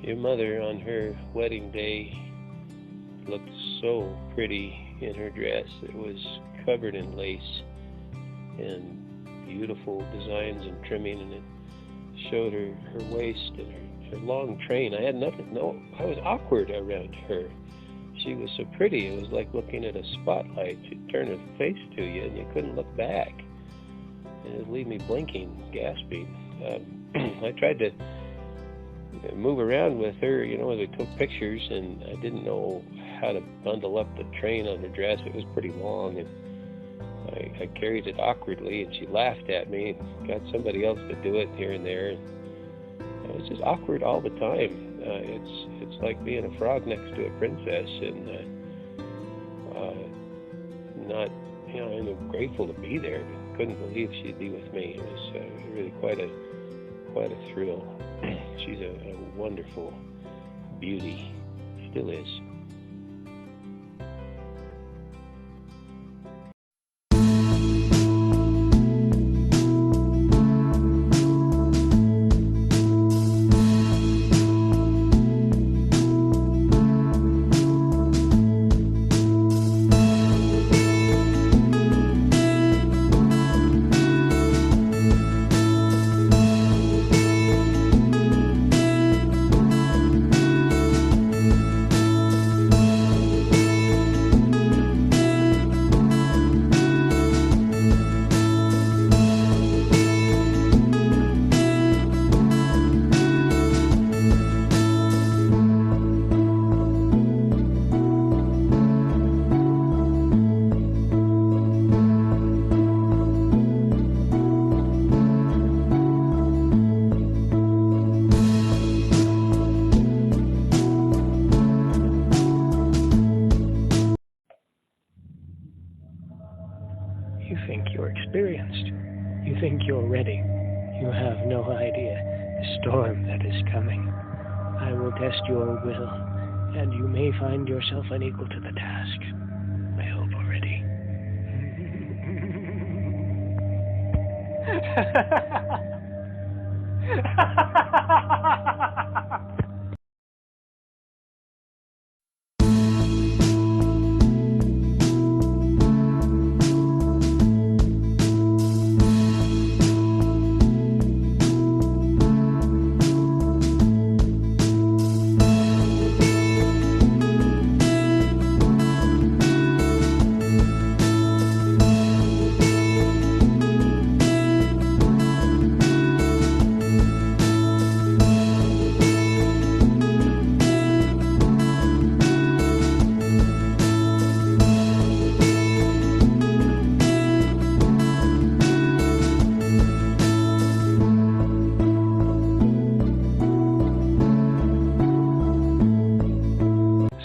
Your mother on her wedding day looked so pretty in her dress. It was covered in lace and beautiful designs and trimming, and it showed her waist and her long train. I was awkward around her. She was so pretty. It was like looking at a spotlight. She'd turn her face to you and you couldn't look back. And it would leave me blinking, gasping. I tried to move around with her, as we took pictures, and I didn't know how to bundle up the train on her dress. It was pretty long, and I carried it awkwardly, and she laughed at me and got somebody else to do it here and there. And it was just awkward all the time. It's like being a frog next to a princess, and not, I'm grateful to be there, but couldn't believe she'd be with me. It was really quite a thrill. She's a wonderful beauty, still is. You think you're experienced. You think you're ready. You have no idea the storm that is coming. I will test your will, and you may find yourself unequal to the task. I hope already.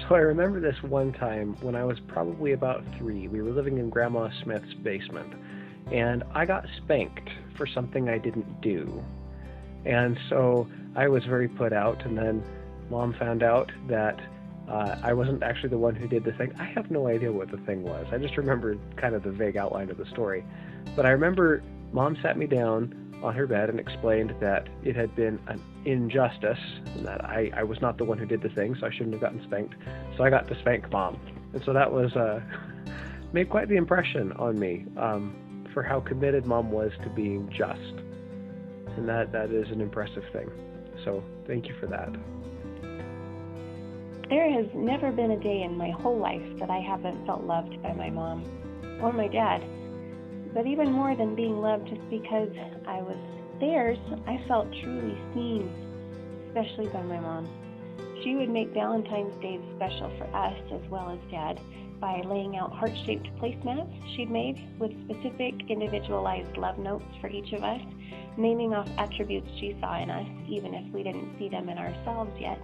So I remember this one time when I was probably about 3. We were living in Grandma Smith's basement, and I got spanked for something I didn't do. And so I was very put out, and then Mom found out that I wasn't actually the one who did the thing. I have no idea what the thing was. I just remember kind of the vague outline of the story. But I remember Mom sat me down on her bed and explained that it had been an injustice, and that I was not the one who did the thing, so I shouldn't have gotten spanked. So I got to spank Mom. And so that was made quite the impression on me for how committed Mom was to being just. And that is an impressive thing. So thank you for that. There has never been a day in my whole life that I haven't felt loved by my mom or my dad. But even more than being loved, just because I was theirs, I felt truly seen, especially by my mom. She would make Valentine's Day special for us as well as Dad by laying out heart-shaped placemats she'd made with specific individualized love notes for each of us, naming off attributes she saw in us, even if we didn't see them in ourselves yet.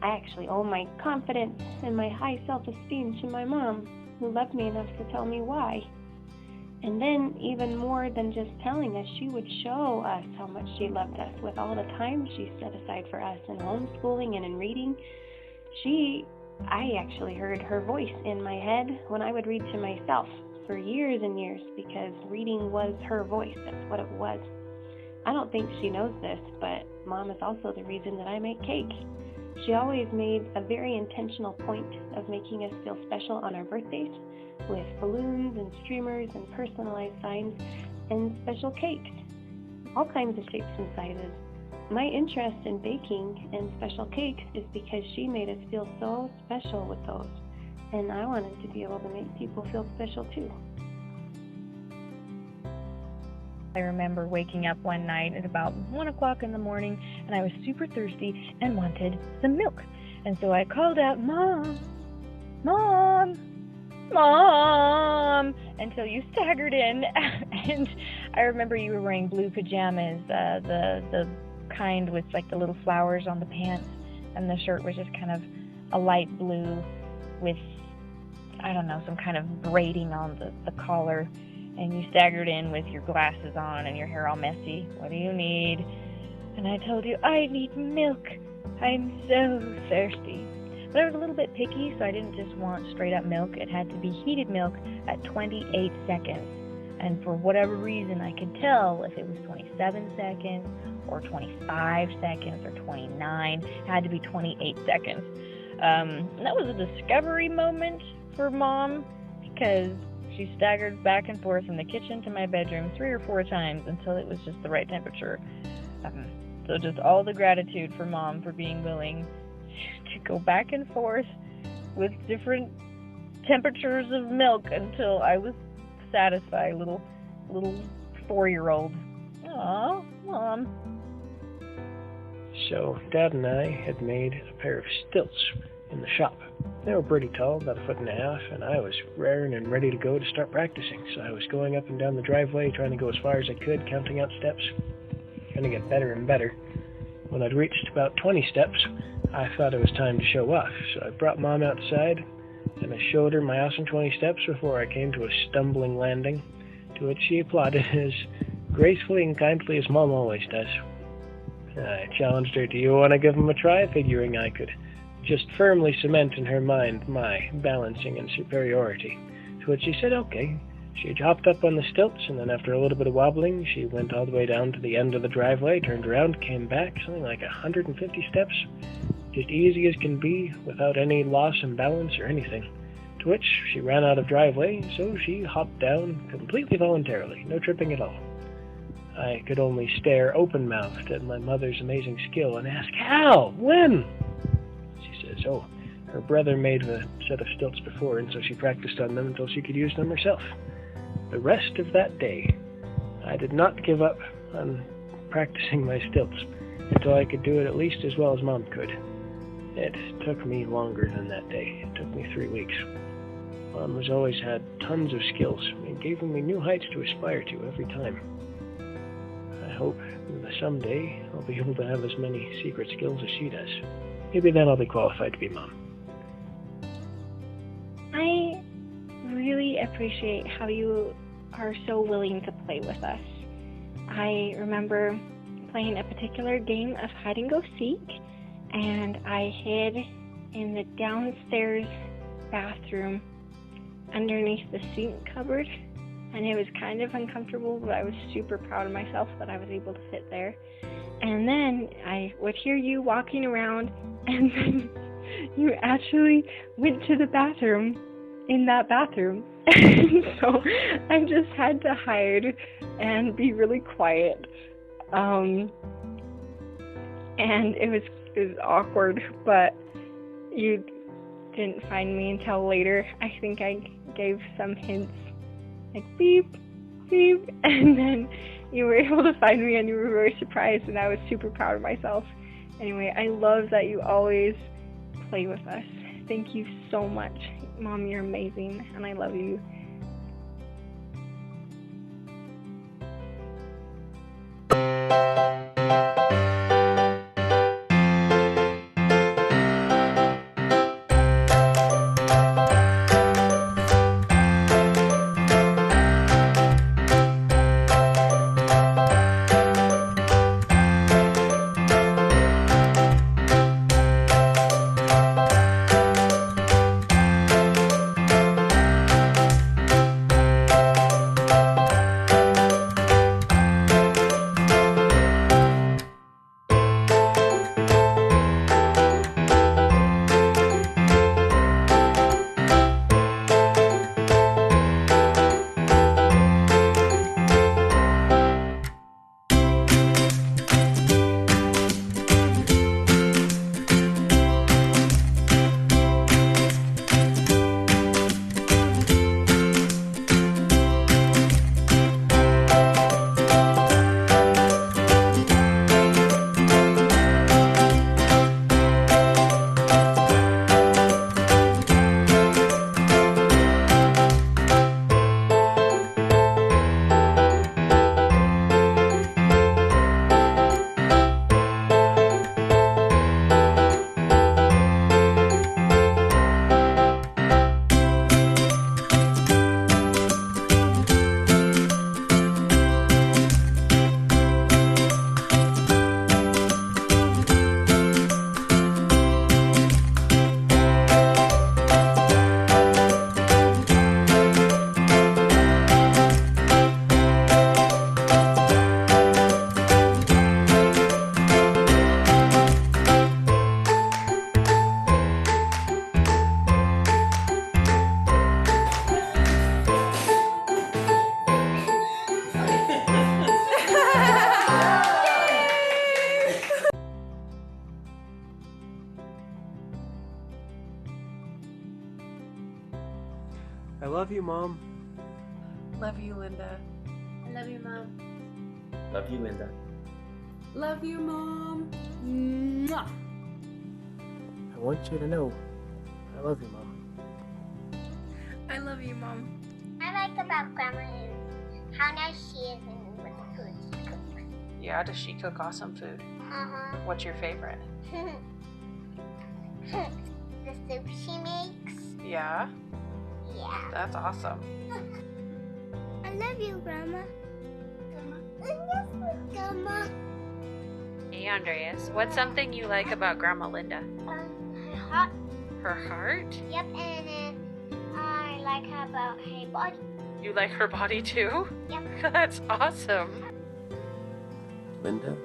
I actually owe my confidence and my high self-esteem to my mom, who loved me enough to tell me why. And then, even more than just telling us, she would show us how much she loved us with all the time she set aside for us in homeschooling and in reading. I actually heard her voice in my head when I would read to myself for years and years, because reading was her voice. That's what it was. I don't think she knows this, but Mom is also the reason that I make cake. She always made a very intentional point of making us feel special on our birthdays with balloons and streamers and personalized signs and special cakes, all kinds of shapes and sizes. My interest in baking and special cakes is because she made us feel so special with those, and I wanted to be able to make people feel special too. I remember waking up one night at about 1 o'clock in the morning, and I was super thirsty and wanted some milk. And so I called out, "Mom, Mom, Mom," until you staggered in. And I remember you were wearing blue pajamas, the kind with like the little flowers on the pants, and the shirt was just kind of a light blue with, I don't know, some kind of braiding on the collar. And you staggered in with your glasses on and your hair all messy. "What do you need?" And I told you, "I need milk. I'm so thirsty." But I was a little bit picky, so I didn't just want straight up milk. It had to be heated milk at 28 seconds. And for whatever reason, I could tell if it was 27 seconds or 25 seconds or 29. It had to be 28 seconds. And that was a discovery moment for Mom, because she staggered back and forth from the kitchen to my bedroom 3 or 4 times until it was just the right temperature. So just all the gratitude for Mom for being willing to go back and forth with different temperatures of milk until I was satisfied, little 4-year-old. Aw, Mom. So Dad and I had made a pair of stilts in the shop. They were pretty tall, about 1.5 feet, and I was raring and ready to go to start practicing. So I was going up and down the driveway, trying to go as far as I could, counting out steps, trying to get better and better. When I'd reached about 20 steps, I thought it was time to show off. So I brought Mom outside, and I showed her my awesome 20 steps before I came to a stumbling landing, to which she applauded as gracefully and kindly as Mom always does. I challenged her, "Do you want to give them a try?" figuring I could just firmly cement in her mind my balancing and superiority. To which she said okay. She hopped up on the stilts, and then after a little bit of wobbling, she went all the way down to the end of the driveway, turned around, came back, something like 150 steps, just easy as can be, without any loss in balance or anything. To which she ran out of driveway, so she hopped down completely voluntarily, no tripping at all. I could only stare open-mouthed at my mother's amazing skill and ask, "How? When?" She says, "Oh, her brother made a set of stilts before, and so she practiced on them until she could use them herself." The rest of that day, I did not give up on practicing my stilts until I could do it at least as well as Mom could. It took me longer than that day. It took me 3 weeks. Mom has always had tons of skills and gave me new heights to aspire to every time. I hope that someday I'll be able to have as many secret skills as she does. Maybe then I'll be qualified to be Mom. I really appreciate how you are so willing to play with us. I remember playing a particular game of hide and go seek, and I hid in the downstairs bathroom underneath the sink cupboard, and it was kind of uncomfortable, but I was super proud of myself that I was able to fit there. And then I would hear you walking around, and then you actually went to the bathroom in that bathroom. So I just had to hide and be really quiet. And it was awkward, but you didn't find me until later. I think I gave some hints, like beep, beep, and then you were able to find me, and you were very surprised, and I was super proud of myself. Anyway, I love that you always play with us. Thank you so much. Mom, you're amazing, and I love you. I love you, Mom. Love you, Linda. I love you, Mom. Love you, Linda. Love you, Mom. Mwah. I want you to know I love you, Mom. I love you, Mom. I like about Grandma is how nice she is and with the food she cooks. Yeah, does she cook awesome food? Uh-huh. What's your favorite? The soup she makes. Yeah, Yeah. that's awesome. I love you, Grandma. Grandma. Grandma. Hey Andreas, what's something you like about Grandma Linda? Her heart. Her heart? Yep, and then I like her about her body. You like her body too? Yep. That's awesome. Linda,